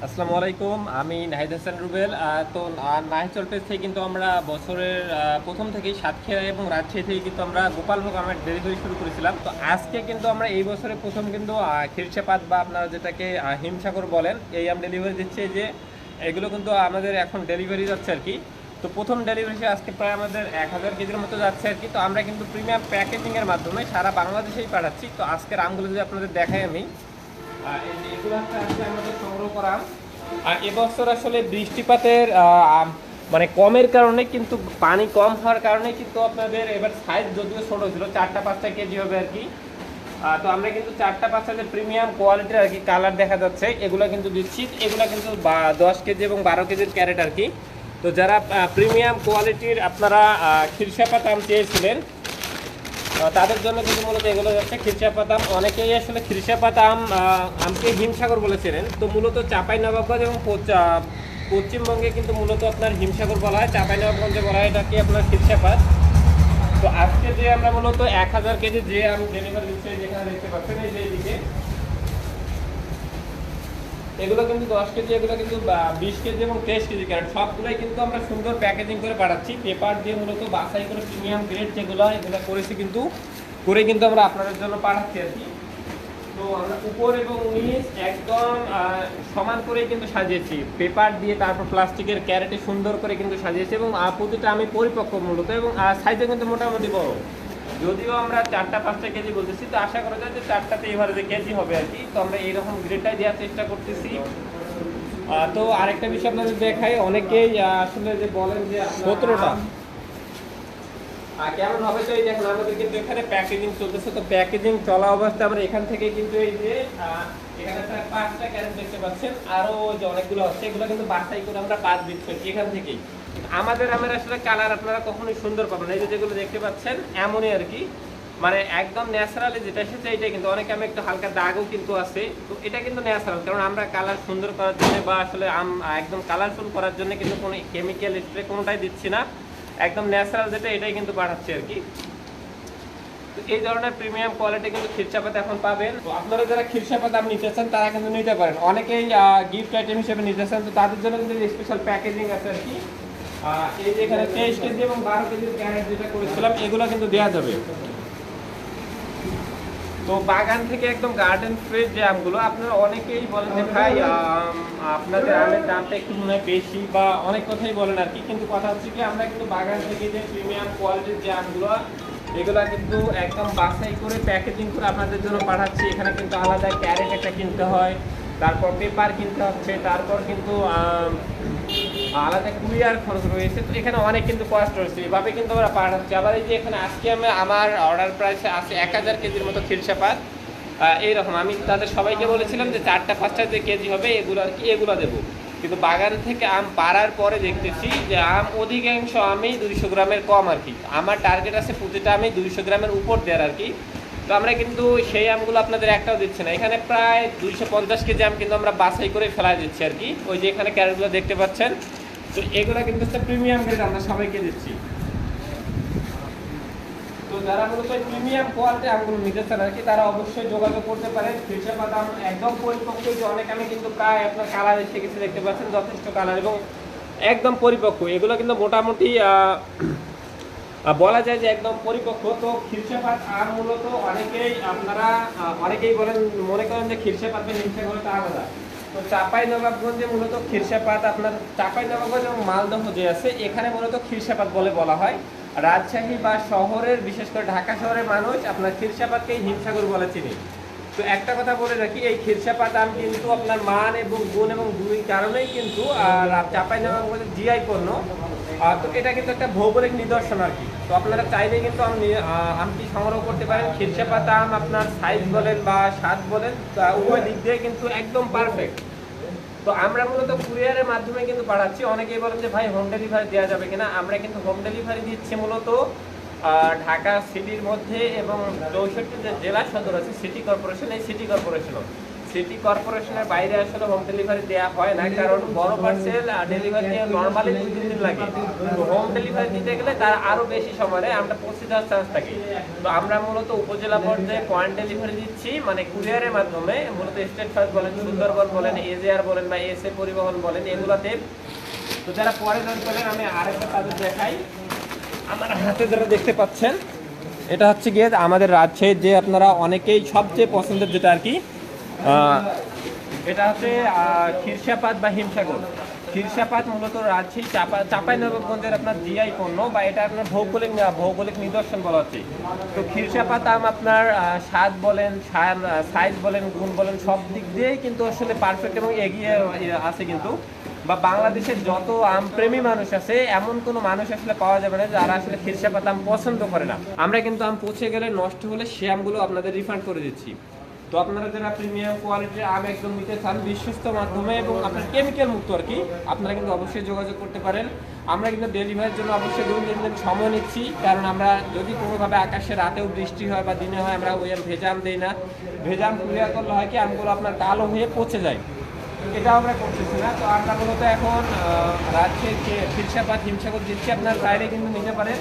আসসালামু আলাইকুম, আমি নাহিদ হাসান রুবেল। তো নাহিচল পেজ থেকে কিন্তু আমরা বছরের প্রথম থেকেই সাতক্ষীরা এবং রাজশাহী থেকে কিন্তু আমরা গোপালভোগ আমের ডেলিভারি শুরু করেছিলাম। তো আজকে কিন্তু আমরা এই বছরে প্রথম কিন্তু খিরসাপাত বা আপনারা যেটাকে হিমসাগর বলেন এই আম ডেলিভারি দিচ্ছে। যে এগুলো কিন্তু আমাদের এখন ডেলিভারি যাচ্ছে আর কি। তো প্রথম ডেলিভারি আজকে প্রায় আমাদের 1000 কেজির মতো যাচ্ছে আর কি। তো আমরা কিন্তু প্রিমিয়াম প্যাকেজিংয়ের মাধ্যমে সারা বাংলাদেশেই পাঠাচ্ছি। তো আজকের আমগুলো যদি আপনাদের দেখাই আমি, এই যে এগুলো হচ্ছে আমাদের সংগ্রহ করা। আর এবছর আসলে বৃষ্টিপাতের মানে কমের কারণে কিন্তু পানি কম হওয়ার কারণে কিন্তু আপনাদের এবার সাইজ যদিও ছোট ছিল, 4-5টা কেজি হবে আর কি। তো আমরা কিন্তু 4-5টা যে প্রিমিয়াম কোয়ালিটির আর কি কালার দেখা যাচ্ছে এগুলো কিন্তু দিচ্ছি। এগুলো কিন্তু 10 কেজি এবং 12 কেজির ক্যারেট আর কি। তো যারা প্রিমিয়াম কোয়ালিটির আপনারা খিরসাপাত আম চেয়েছিলেন তাদের জন্য কিন্তু মূলত এগুলো যাচ্ছে খিরসাপাত আম। অনেকেই আসলে খিরসাপাত আমকে হিমসাগর বলেছিলেন। তো মূলত চাঁপাইনবাবগঞ্জ এবং পশ্চিমবঙ্গে কিন্তু মূলত আপনার হিমসাগর বলা হয়, চাঁপাইনবাবগঞ্জে বলা হয় এটাকে আপনার খিরসাপাত। তো আজকে যে আমরা মূলত 1000 কেজি যে আম ডেলিভারি দিচ্ছি, যেখানে দেখতে পাচ্ছেন এই যে এদিকে, এগুলো কিন্তু 10 কেজি, এগুলো কিন্তু 20 কেজি এবং 23 কেজি ক্যারেট, সবগুলোই কিন্তু আমরা সুন্দর প্যাকেজিং করে পাঠাচ্ছি। পেপার দিয়ে মূলত বাছাই করে প্রিমিয়াম গ্রেড যেগুলো এগুলো করেছি কিন্তু কিন্তু আমরা আপনাদের জন্য পাঠাচ্ছি আর কি। তো আমরা উপর এবং নিচ একদম সমান করে কিন্তু সাজিয়েছি পেপার দিয়ে, তারপর প্লাস্টিকের ক্যারেটে সুন্দর করে কিন্তু সাজিয়েছি। এবং প্রতিটা আমি পরিপক্ক মূলত, এবং সাইজে কিন্তু মোটামুটি বড়। যদিও আমরা 4-5টা কেজি বলতেছি, তো আশা করা যায় যে 4টাতে এভারেজে কেজি হবে আর কি। তো আমরা এইরকম গ্রেডটাই দেওয়ার চেষ্টা করতেছি। তো আরেকটা বিষয় আপনাদের দেখাই, অনেকেই আসলে যে বলেন যে 17টা কেমন হবে। তো এই দেখুন আমাদের কিন্তু এখানে প্যাকেজিং চলতেছে। তো প্যাকেজিং চলা অবস্থায় আমরা এখান থেকে কিন্তু এই যে এখানে 5টা ক্যারেট দেখতে পাচ্ছেন, আরো যে অনেকগুলো আছে এগুলো কিন্তু বাছাই করে আমরা বাদ দিচ্ছি এখান থেকেই। আমাদের আমের আসলে কালার আপনারা কখনোই সুন্দর পাবেন না, এই যে যেগুলো দেখতে পাচ্ছেন এমনই আর কি। মানে একদম ন্যাচারালি যেটা এসেছে এইটাই, কিন্তু অনেক আমে একটু হালকা দাগও কিন্তু আছে। তো এটা কিন্তু ন্যাচারাল, কারণ আমরা কালার সুন্দর করার জন্য বা আসলে আম একদম কালারফুল করার জন্য কিন্তু কোনো কেমিক্যাল স্প্রে কোনোটাই দিচ্ছি না, একদম ন্যাচারাল যেটা এটাই কিন্তু পাঠাচ্ছি আর কি। তো এই ধরনের প্রিমিয়াম কোয়ালিটি কিন্তু খিরসাপাত এখন পাবেন। তো আপনারা যারা খিরসাপাত আম নিতে চান তারা কিন্তু নিতে পারেন। অনেকেই গিফট আইটেম হিসেবে নিতে চান, তো তাদের জন্য কিন্তু স্পেশাল প্যাকেজিং আছে আর কি। এই যে এখানে 23 কেজি এবং 12 কেজির ক্যারেট যেটা করেছিলাম এগুলো কিন্তু দেওয়া যাবে। তো বাগান থেকে একদম গার্ডেন ফ্রেশ যে আমগুলো, আপনারা অনেকেই বলেন যে ভাই আপনাদের আমের দামটা একটু মনে হয় বেশি বা অনেক কথাই বলেন আর কি। কিন্তু কথা হচ্ছে কি, আমরা কিন্তু বাগান থেকে যে প্রিমিয়াম কোয়ালিটির যে আমগুলো এগুলো কিন্তু একদম বাছাই করে প্যাকেজিং করে আপনাদের জন্য পাঠাচ্ছি। এখানে কিন্তু আলাদা ক্যারেট একটা কিনতে হয়, তারপর পেপার কিনতে হচ্ছে, তারপর কিন্তু আলাদা কুরিয়ার খরচ রয়েছে। তো এখানে অনেক কিন্তু কষ্ট রয়েছে, এভাবে কিন্তু আমরা পাঠাচ্ছি। আবার এই যে এখানে আজকে আমার অর্ডার প্রাইস আছে 1000 কেজির মতো খিরসাপাত। এইরকম আমি তাদের সবাইকে বলেছিলাম যে 4-5টা যে কেজি হবে এগুলো আর কি, এগুলো দেবো। কিন্তু বাগান থেকে আম পাড়ার পরে দেখতেছি যে আম অধিকাংশ আমি 200 গ্রামের কম আর কি। আমার টার্গেট আছে প্রতিটা আমি 200 গ্রামের উপর দেওয়ার আর কি। তো আমরা কিন্তু সেই আমগুলো আপনাদের একটাও দিচ্ছি না। এখানে প্রায় 250 কেজি আম কিন্তু আমরা বাছাই করে ফেলা দিচ্ছি আর কি। ওই যে এখানে ক্যারেটগুলো দেখতে পাচ্ছেন, তো এগুলো কিন্তু একটা প্রিমিয়াম গ্রেড আমরা সবাইকে দিচ্ছি। তো যারা মূলত প্রিমিয়াম কোয়ালিটি আমগুলো নিতে চান আর কি, তারা অবশ্যই যোগাযোগ করতে পারেন। খিরসাপাত আম একদম পরিপক্ক, যে অনেক আমি কিন্তু প্রায় আপনার কালার এসে গেছে দেখতে পাচ্ছেন, যথেষ্ট কালার এবং একদম পরিপক্ক। এগুলো কিন্তু মোটামুটি বলা যায় যে একদম পরিপক্ক। তো খিরসাপাত আম মূলত অনেকেই আপনারা অনেকেই বলেন, মনে করেন যে খিরসাপাত হিমসাগরটা আলাদা। তো চাঁপাইনবাবগঞ্জে মূলত খিরসাপাত আপনার চাঁপাইনবাবগঞ্জ এবং মালদহ যে আছে এখানে মূলত খিরসাপাত বলে বলা হয়। রাজশাহী বা শহরের, বিশেষ করে ঢাকা শহরের মানুষ আপনার খিরসাপাতকেই হিমসাগর বলে চিনি। তো একটা কথা বলে রাখি, এই খিরসাপাত আম কিন্তু আপনার মান এবং গুণ এবং দুই কারণেই কিন্তু চাঁপাইনবাবগঞ্জের জিআই পণ্য। তো এটা কিন্তু একটা ভৌগোলিক নিদর্শন আর কি। তো আপনারা চাইলে কিন্তু আমটি সংগ্রহ করতে পারেন। খিরসাপাত আম আপনার সাইজ বলেন বা স্বাদ বলেন উভয় দিক দিয়ে কিন্তু একদম পারফেক্ট। তো আমরা মূলত কুরিয়ারের মাধ্যমে কিন্তু পাঠাচ্ছি। অনেকেই বলেন যে ভাই হোম ডেলিভারি দেওয়া যাবে কিনা। আমরা কিন্তু হোম ডেলিভারি দিচ্ছি মূলত ঢাকা সিটির মধ্যে এবং 64 যে জেলা সদর আছে সিটি কর্পোরেশন, এই সিটি কর্পোরেশনও সিটি কর্পোরেশনের বাইরে আসলে হোম ডেলিভারি দেওয়া হয় না, কারণ বড় পার্সেল ডেলিভারি দিয়ে নর্মালি 2-3 দিন লাগে। তো হোম ডেলিভারি দিতে গেলে তার আরো বেশি সময় নেয়, আমরা পৌঁছে যাওয়ার চান্স থাকে। তো আমরা মূলত উপজেলা পর্যায়ে পয়েন্ট ডেলিভারি দিচ্ছি, মানে কুরিয়ারের মাধ্যমে, মূলত স্টেট ফার্স্ট বলেন, সুন্দরবন বলেন, এজেআর বলেন বা এসএ পরিবহন বলেন, এগুলাতে। তো যারা পরে জয়েন করেন, আমি আরেকটা তাদের দেখাই। আমার হাতে যারা দেখতে পাচ্ছেন, এটা হচ্ছে গিয়ে আমাদের রাজশাহীর যে আপনারা অনেকেই সবচেয়ে পছন্দের যেটা আর কি, এটা হচ্ছে ক্ষীরসাপাত বা হিমসাগর। ক্ষীরসাপাত মূলত রাজশাহী চাঁপাইনবাবগঞ্জের আপনার জিআই পণ্য, বা এটা আপনার ভৌগোলিক নিদর্শন বলা হচ্ছে। তো ক্ষীরসাপাত আম আপনার স্বাদ বলেন, সাইজ বলেন, গুণ বলেন, সব দিক দিয়েই কিন্তু আসলে পারফেক্ট এবং এগিয়ে আছে কিন্তু। বা বাংলাদেশের যত আমপ্রেমী মানুষ আছে, এমন কোনো মানুষ আসলে পাওয়া যাবে না যারা আসলে ক্ষীরসাপাত আম পছন্দ করে না। আমরা কিন্তু আম পচে গেলে, নষ্ট হলে সে আমগুলো আপনাদের রিফান্ড করে দিচ্ছি। তো আপনারা যারা প্রিমিয়াম কোয়ালিটির আম একদম নিতে চান বিশ্বস্ত মাধ্যমে এবং আপনার কেমিক্যাল মুক্ত আর কি, আপনারা কিন্তু অবশ্যই যোগাযোগ করতে পারেন। আমরা কিন্তু ডেলিভারির জন্য অবশ্যই 2-3 দিন সময় নিচ্ছি, কারণ আমরা যদি কোনোভাবে আকাশে রাতেও বৃষ্টি হয় বা দিনে হয়, আমরা ওই ভেজা আম দিই না। ভেজা আম কুরিয়ার করলে হয় কি, আমগুলো আপনার কালো হয়ে পচে যায়, এটাও আমরা করতেছি না। তো আমরা মূলত এখন রাজশাহীর ক্ষীরসাপাত হিমসাগর দিচ্ছি, আপনার বাইরে কিন্তু নিতে পারেন।